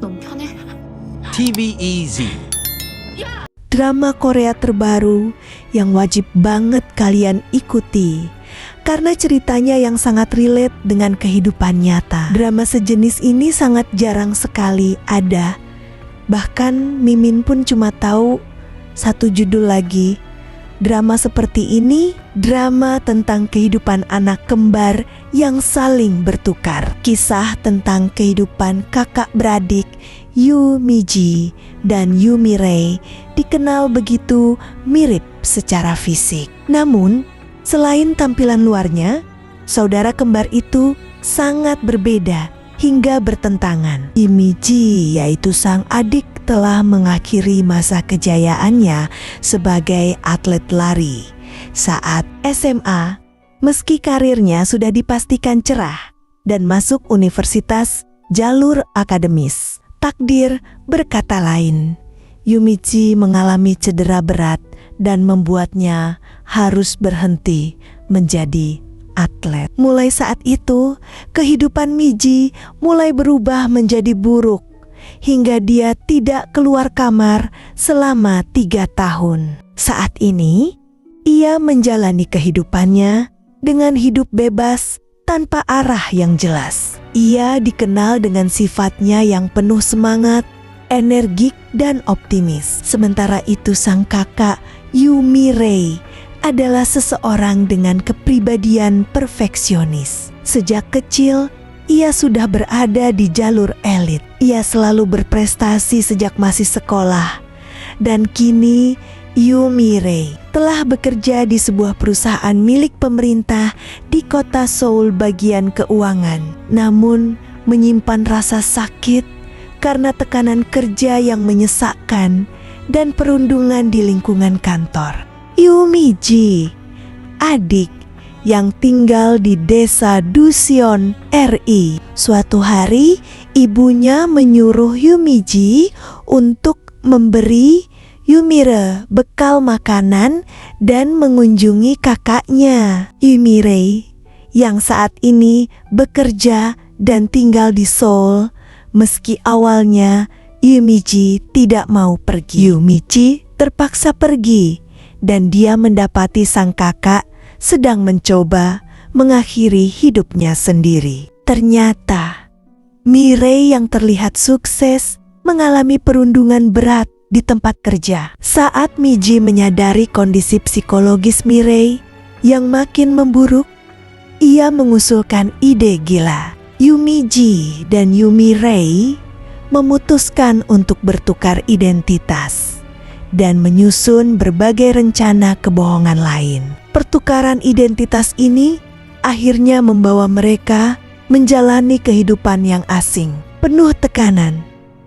너무 편해. TVEZ. Drama Korea terbaru yang wajib banget kalian ikuti karena ceritanya yang sangat relate dengan kehidupan nyata. Drama sejenis ini sangat jarang sekali ada. Bahkan Mimin pun cuma tahu satu judul lagi. Drama seperti ini, drama tentang kehidupan anak kembar yang saling bertukar. Kisah tentang kehidupan kakak beradik Yoo Mi-ji dan Yoo Mi-rae dikenal begitu mirip secara fisik. Namun, selain tampilan luarnya, saudara kembar itu sangat berbeda hingga bertentangan. Yoo Mi-ji, yaitu sang adik, telah mengakhiri masa kejayaannya sebagai atlet lari. Saat SMA, meski karirnya sudah dipastikan cerah dan masuk universitas jalur akademis, takdir berkata lain. Yoo Mi-ji mengalami cedera berat dan membuatnya harus berhenti menjadi atlet. Mulai saat itu, kehidupan Mi-ji mulai berubah menjadi buruk hingga dia tidak keluar kamar selama 3 tahun. Saat ini, ia menjalani kehidupannya dengan hidup bebas tanpa arah yang jelas. Ia dikenal dengan sifatnya yang penuh semangat, energik, dan optimis. Sementara itu sang kakak Yoo Mi-rae adalah seseorang dengan kepribadian perfeksionis. Sejak kecil, ia sudah berada di jalur elit. Ia selalu berprestasi sejak masih sekolah. Dan kini Yoo Mi-rae telah bekerja di sebuah perusahaan milik pemerintah di kota Seoul bagian keuangan. Namun menyimpan rasa sakit karena tekanan kerja yang menyesakkan dan perundungan di lingkungan kantor. Yoo Mi-ji, adik yang tinggal di desa Dusion, RI. Suatu hari, ibunya menyuruh Yoo Mi-ji untuk memberi Yoo Mi-rae bekal makanan dan mengunjungi kakaknya. Yoo Mi-rae yang saat ini bekerja dan tinggal di Seoul, meski awalnya Yoo Mi-ji tidak mau pergi. Yoo Mi-ji terpaksa pergi dan dia mendapati sang kakak sedang mencoba mengakhiri hidupnya sendiri. Ternyata, Mi-rae yang terlihat sukses mengalami perundungan berat di tempat kerja. Saat Mi-ji menyadari kondisi psikologis Mi-rae yang makin memburuk, ia mengusulkan ide gila. Yoo Mi-ji dan Yoo Mi-rae memutuskan untuk bertukar identitas dan menyusun berbagai rencana kebohongan lain. Pertukaran identitas ini akhirnya membawa mereka menjalani kehidupan yang asing, penuh tekanan,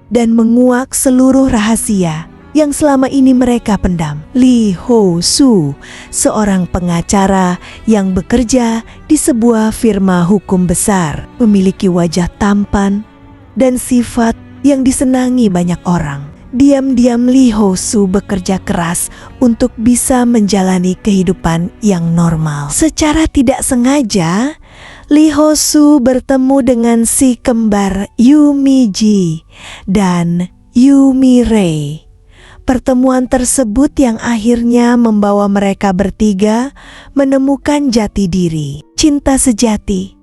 dan menguak seluruh rahasia yang selama ini mereka pendam. Lee Ho-soo, seorang pengacara yang bekerja di sebuah firma hukum besar, memiliki wajah tampan dan sifat yang disenangi banyak orang. Diam-diam Lee Ho-soo bekerja keras untuk bisa menjalani kehidupan yang normal. Secara tidak sengaja, Lee Ho-soo bertemu dengan si kembar Yoo Mi-ji dan Yoo Mi-rae. Pertemuan tersebut yang akhirnya membawa mereka bertiga menemukan jati diri, cinta sejati,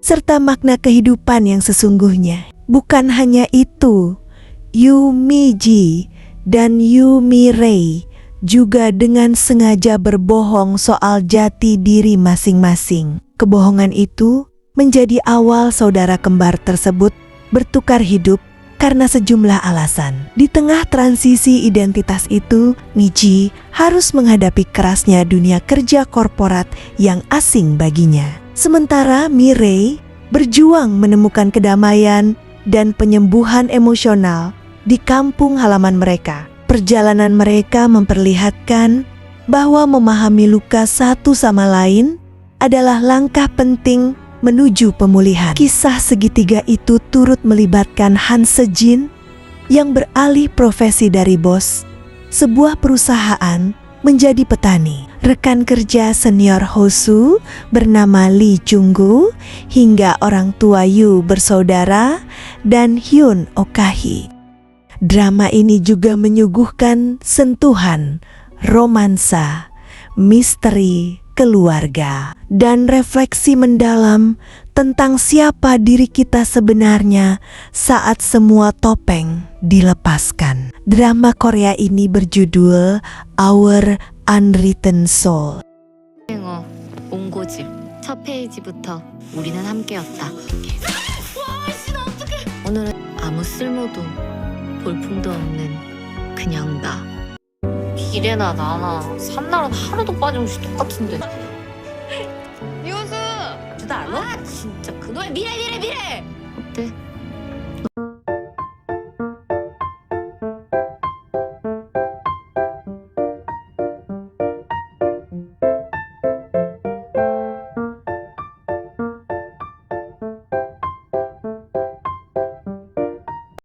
serta makna kehidupan yang sesungguhnya. Bukan hanya itu, Yoo Mi-ji dan Yoo Mi-rae juga dengan sengaja berbohong soal jati diri masing-masing. Kebohongan itu menjadi awal saudara kembar tersebut bertukar hidup karena sejumlah alasan. Di tengah transisi identitas itu, Mi-ji harus menghadapi kerasnya dunia kerja korporat yang asing baginya. Sementara Mi-rae berjuang menemukan kedamaian dan penyembuhan emosional di kampung halaman mereka. Perjalanan mereka memperlihatkan bahwa memahami luka satu sama lain adalah langkah penting menuju pemulihan. Kisah segitiga itu turut melibatkan Han Se-jin yang beralih profesi dari bos sebuah perusahaan menjadi petani. rekan kerja senior Hosu bernama Lee Junggu, hingga orang tua Yu bersaudara dan Hyun Okahi. Drama ini juga menyuguhkan sentuhan, romansa, misteri, keluarga, dan refleksi mendalam tentang siapa diri kita sebenarnya saat semua topeng dilepaskan. Drama Korea ini berjudul Our Unwritten Soul. 옹고집 첫 페이지부터 우리는 함께였다. 오늘은 아무 쓸모도 볼품도 없는 그냥 나. 기래나 나나 산날은 하루도 빠짐없이 똑같은데. 이호수! 나 알아? 진짜 그 노래 미래! 어때?